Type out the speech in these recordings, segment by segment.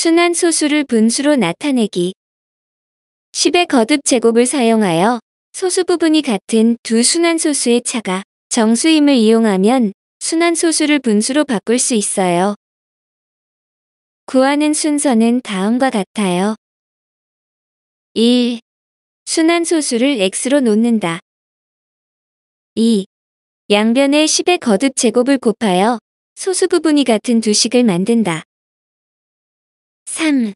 순환소수를 분수로 나타내기. 10의 거듭 제곱을 사용하여 소수 부분이 같은 두 순환소수의 차가 정수임을 이용하면 순환소수를 분수로 바꿀 수 있어요. 구하는 순서는 다음과 같아요. 1. 순환소수를 x로 놓는다. 2. 양변에 10의 거듭 제곱을 곱하여 소수 부분이 같은 두 식을 만든다. 3.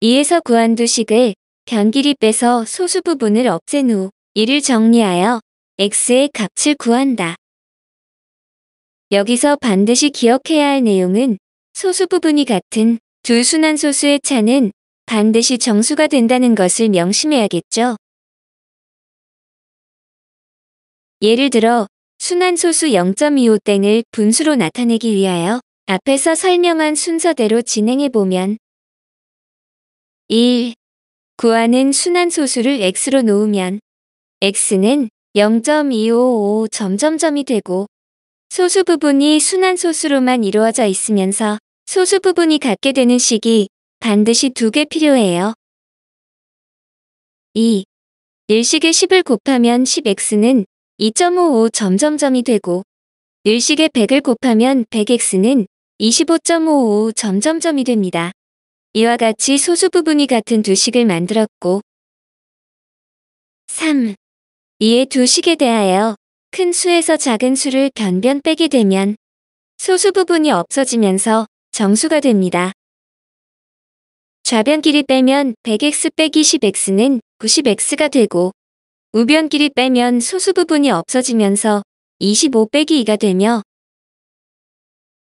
2에서 구한 두 식을 변 길이 빼서 소수 부분을 없앤 후 이를 정리하여 x의 값을 구한다. 여기서 반드시 기억해야 할 내용은 소수 부분이 같은 두 순환소수의 차는 반드시 정수가 된다는 것을 명심해야겠죠. 예를 들어 순환소수 0.25땡을 분수로 나타내기 위하여 앞에서 설명한 순서대로 진행해보면 1. 구하는 순환소수를 x로 놓으면 x는 0.255점점점이 되고 소수 부분이 순환소수로만 이루어져 있으면서 소수 부분이 같게 되는 식이 반드시 2개 필요해요. 2. 일식에 10을 곱하면 10x는 2.55점점점이 되고 일식에 100을 곱하면 100x는 25.55점점점이 됩니다. 이와 같이 소수 부분이 같은 두 식을 만들었고 3. 이의 두 식에 대하여 큰 수에서 작은 수를 변변 빼게 되면 소수 부분이 없어지면서 정수가 됩니다. 좌변 길이 빼면 100x 빼기 10x는 90x가 되고 우변 길이 빼면 소수 부분이 없어지면서 25 빼기 2가 되며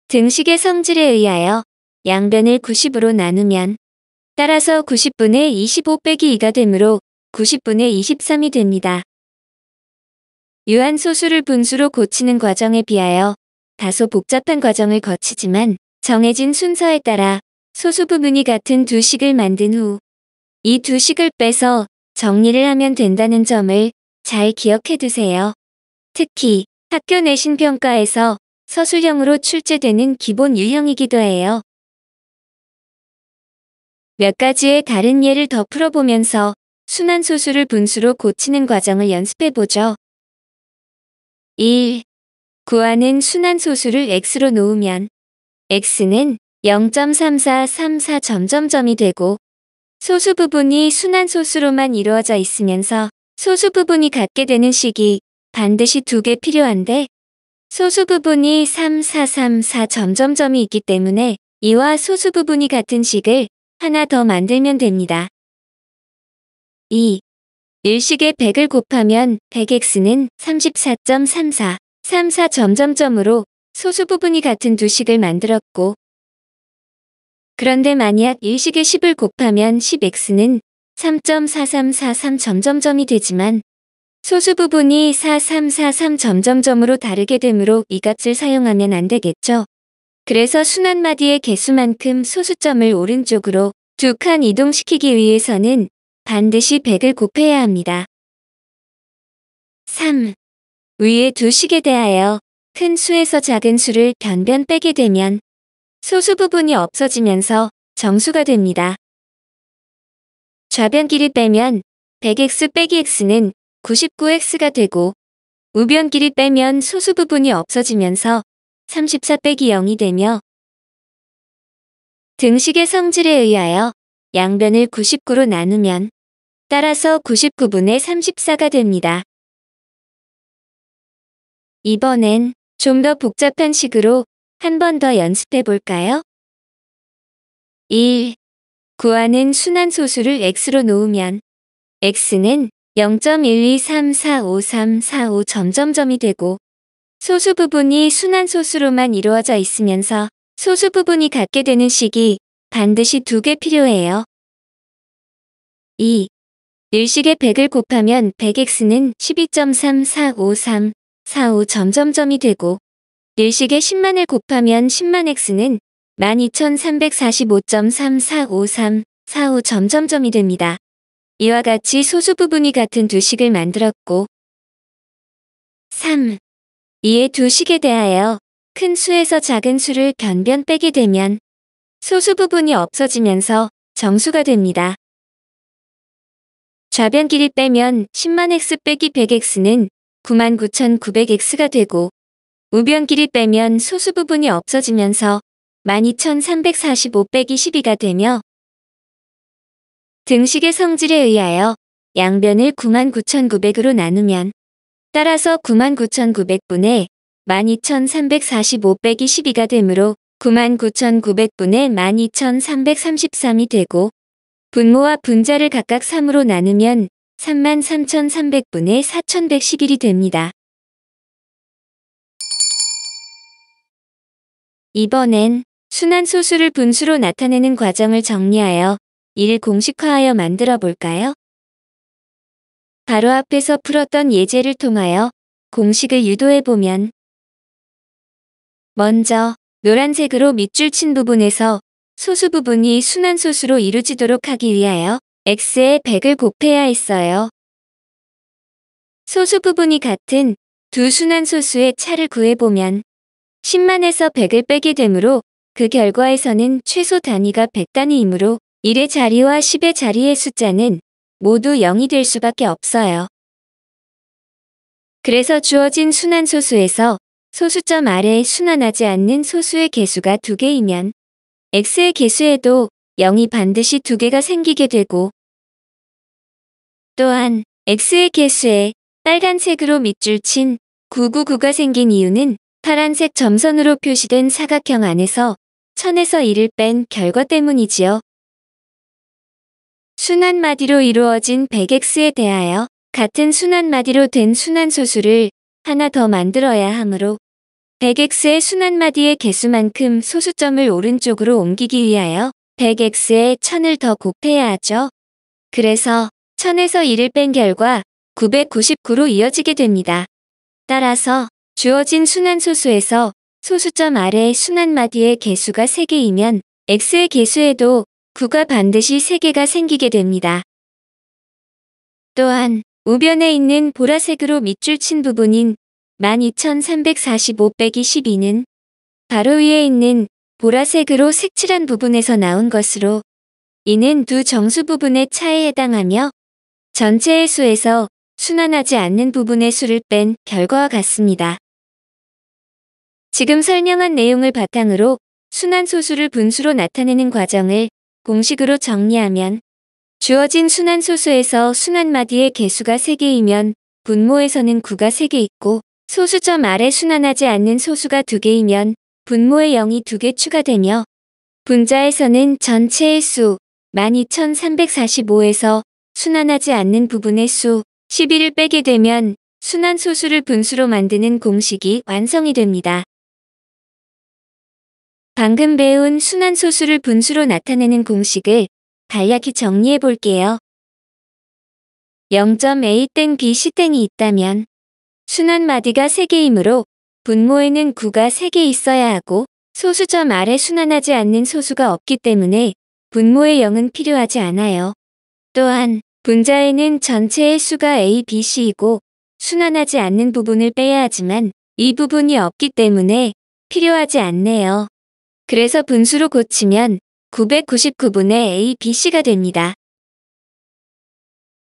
등식의 성질에 의하여 양변을 90으로 나누면 따라서 90분의 25 빼기 2가 되므로 90분의 23이 됩니다. 유한소수를 분수로 고치는 과정에 비하여 다소 복잡한 과정을 거치지만 정해진 순서에 따라 소수 부분이 같은 두 식을 만든 후 이 두 식을 빼서 정리를 하면 된다는 점을 잘 기억해 두세요. 특히 학교 내신 평가에서 서술형으로 출제되는 기본 유형이기도 해요. 몇 가지의 다른 예를 더 풀어보면서 순환소수를 분수로 고치는 과정을 연습해보죠. 1. 구하는 순환소수를 x로 놓으면 x는 0.3434점점점이 되고 소수 부분이 순환소수로만 이루어져 있으면서 소수 부분이 같게 되는 식이 반드시 2개 필요한데 소수 부분이 3434점점점이 있기 때문에 이와 소수 부분이 같은 식을 하나 더 만들면 됩니다. 2. 일식에 100을 곱하면 100x는 34.3434점점점으로 소수 부분이 같은 두 식을 만들었고 그런데 만약 일식에 10을 곱하면 10x는 3.4343점점점이 되지만 소수 부분이 4343점점점으로 다르게 되므로 이 값을 사용하면 안 되겠죠. 그래서 순환마디의 개수만큼 소수점을 오른쪽으로 2칸 이동시키기 위해서는 반드시 100을 곱해야 합니다. 3. 위의 두 식에 대하여 큰 수에서 작은 수를 변변 빼게 되면 소수 부분이 없어지면서 정수가 됩니다. 좌변 길이 빼면 100x 빼기 x는 99x가 되고 우변 길이 빼면 소수 부분이 없어지면서 34 빼기 0이 되며 등식의 성질에 의하여 양변을 99로 나누면 따라서 99분의 34가 됩니다. 이번엔 좀 더 복잡한 식으로 한 번 더 연습해 볼까요? 1. 구하는 순환소수를 x로 놓으면 x는 0.123453345점점점이 되고 소수 부분이 순환소수로만 이루어져 있으면서 소수 부분이 같게 되는 식이 반드시 2개 필요해요. 2. 일식에 100을 곱하면 100x는 12.345345점점점이 되고 일식에 10만을 곱하면 10만x는 12,345.345345점점점이 됩니다. 이와 같이 소수 부분이 같은 두 식을 만들었고 3. 이의 두 식에 대하여 큰 수에서 작은 수를 변변 빼게 되면 소수 부분이 없어지면서 정수가 됩니다. 좌변 길이 빼면 10만x 빼기 100x는 99,900x가 되고 우변 길이 빼면 소수 부분이 없어지면서 12,345 빼기 12가 되며 등식의 성질에 의하여 양변을 99,900으로 나누면 따라서 99,900분의 12,345 빼기 12가 되므로 99,900분의 12,333이 되고 분모와 분자를 각각 3으로 나누면 33,300분의 4,111이 됩니다. 이번엔 순환소수를 분수로 나타내는 과정을 정리하여 이를 공식화하여 만들어 볼까요? 바로 앞에서 풀었던 예제를 통하여 공식을 유도해보면 먼저 노란색으로 밑줄 친 부분에서 소수 부분이 순환소수로 이루어지도록 하기 위하여 x에 100을 곱해야 했어요. 소수 부분이 같은 두 순환소수의 차를 구해보면 10만에서 100을 빼게 되므로 그 결과에서는 최소 단위가 100단위이므로 1의 자리와 10의 자리의 숫자는 모두 0이 될 수밖에 없어요. 그래서 주어진 순환소수에서 소수점 아래에 순환하지 않는 소수의 개수가 2개이면 x의 개수에도 0이 반드시 2개가 생기게 되고 또한 x의 개수에 빨간색으로 밑줄 친 999가 생긴 이유는 파란색 점선으로 표시된 사각형 안에서 1000에서 1을 뺀 결과 때문이지요. 순환마디로 이루어진 100x에 대하여 같은 순환마디로 된 순환소수를 하나 더 만들어야 하므로 100x의 순환마디의 개수만큼 소수점을 오른쪽으로 옮기기 위하여 100x에 1000을 더 곱해야 하죠. 그래서 1000에서 1을 뺀 결과 999로 이어지게 됩니다. 따라서 주어진 순환소수에서 소수점 아래의 순환마디의 개수가 3개이면 x의 개수에도 9가 반드시 3개가 생기게 됩니다. 또한 우변에 있는 보라색으로 밑줄 친 부분인 12,345 빼기 12는 바로 위에 있는 보라색으로 색칠한 부분에서 나온 것으로 이는 두 정수 부분의 차에 해당하며 전체의 수에서 순환하지 않는 부분의 수를 뺀 결과와 같습니다. 지금 설명한 내용을 바탕으로 순환소수를 분수로 나타내는 과정을 공식으로 정리하면 주어진 순환소수에서 순환마디의 개수가 3개이면 분모에서는 9가 3개 있고 소수점 아래 순환하지 않는 소수가 2개이면 분모에 0이 2개 추가되며 분자에서는 전체의 수 12,345에서 순환하지 않는 부분의 수 11을 빼게 되면 순환소수를 분수로 만드는 공식이 완성이 됩니다. 방금 배운 순환소수를 분수로 나타내는 공식을 간략히 정리해 볼게요. 0.a-bc이 있다면 순환마디가 3개이므로 분모에는 9가 3개 있어야 하고 소수점 아래 순환하지 않는 소수가 없기 때문에 분모에 0은 필요하지 않아요. 또한 분자에는 전체의 수가 a, b, c이고 순환하지 않는 부분을 빼야 하지만 이 부분이 없기 때문에 필요하지 않네요. 그래서 분수로 고치면 999분의 a, b, c가 됩니다.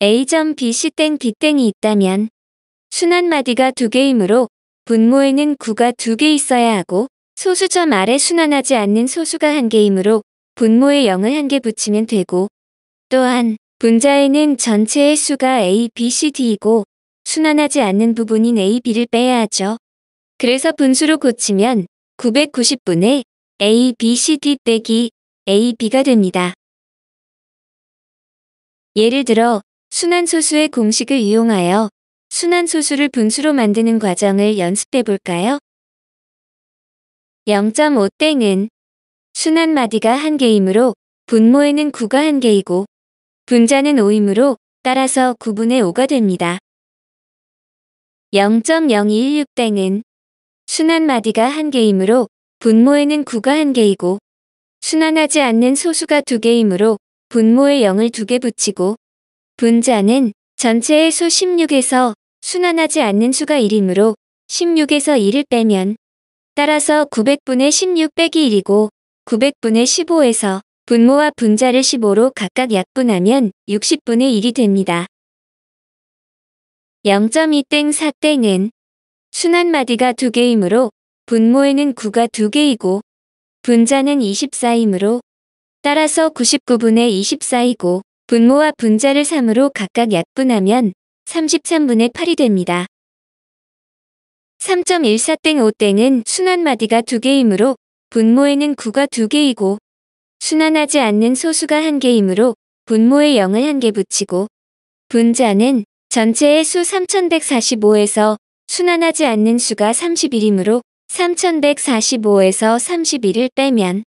a.bc-b이 있다면 순환마디가 2개이므로 분모에는 9가 2개 있어야 하고 소수점 아래 순환하지 않는 소수가 1개이므로 분모에 0을 1개 붙이면 되고 또한 분자에는 전체의 수가 a, b, c, d이고 순환하지 않는 부분인 a, b를 빼야 하죠. 그래서 분수로 고치면 990분의 a, b, c, d 빼기 a, b가 됩니다. 예를 들어 순환소수의 공식을 이용하여 순환소수를 분수로 만드는 과정을 연습해 볼까요? 0.5땡은 순환마디가 1개이므로 분모에는 9가 1개이고 분자는 5이므로 따라서 9분의 5가 됩니다. 0.0216땡은 순환마디가 1개이므로 분모에는 9가 1개이고 순환하지 않는 소수가 2개이므로 분모에 0을 2개 붙이고 분자는 전체의 수 16에서 순환하지 않는 수가 1이므로 16에서 1을 빼면 따라서 900분의 16 빼기 1이고 900분의 15에서 분모와 분자를 15로 각각 약분하면 60분의 1이 됩니다. 0.2-4은 순환마디가 2개이므로 분모에는 9가 2개이고 분자는 24이므로 따라서 99분의 24이고 분모와 분자를 3으로 각각 약분하면 33분의 8이 됩니다. 3.14-5은 순환마디가 2개이므로 분모에는 9가 2개이고 순환하지 않는 소수가 1개이므로 분모에 0을 1개 붙이고 분자는 전체의 수 3145에서 순환하지 않는 수가 31이므로 3145에서 31을 빼면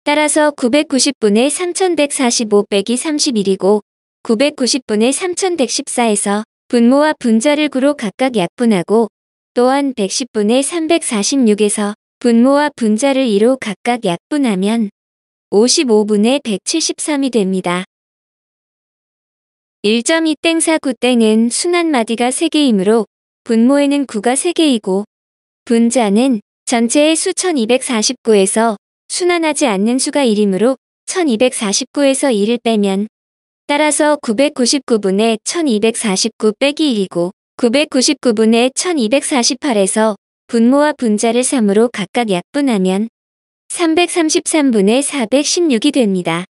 따라서 990분의 3145 빼기 31이고 990분의 3114에서 분모와 분자를 9로 각각 약분하고 또한 110분의 346에서 분모와 분자를 2로 각각 약분하면 55분의 173이 됩니다. 1.2-4-9은 순환마디가 3개이므로 분모에는 9가 3개이고 분자는 전체의 수 1249에서 순환하지 않는 수가 1이므로 1249에서 1을 빼면 따라서 999분의 1249 빼기 1이고 999분의 1248에서 분모와 분자를 3으로 각각 약분하면 333분의 416이 됩니다.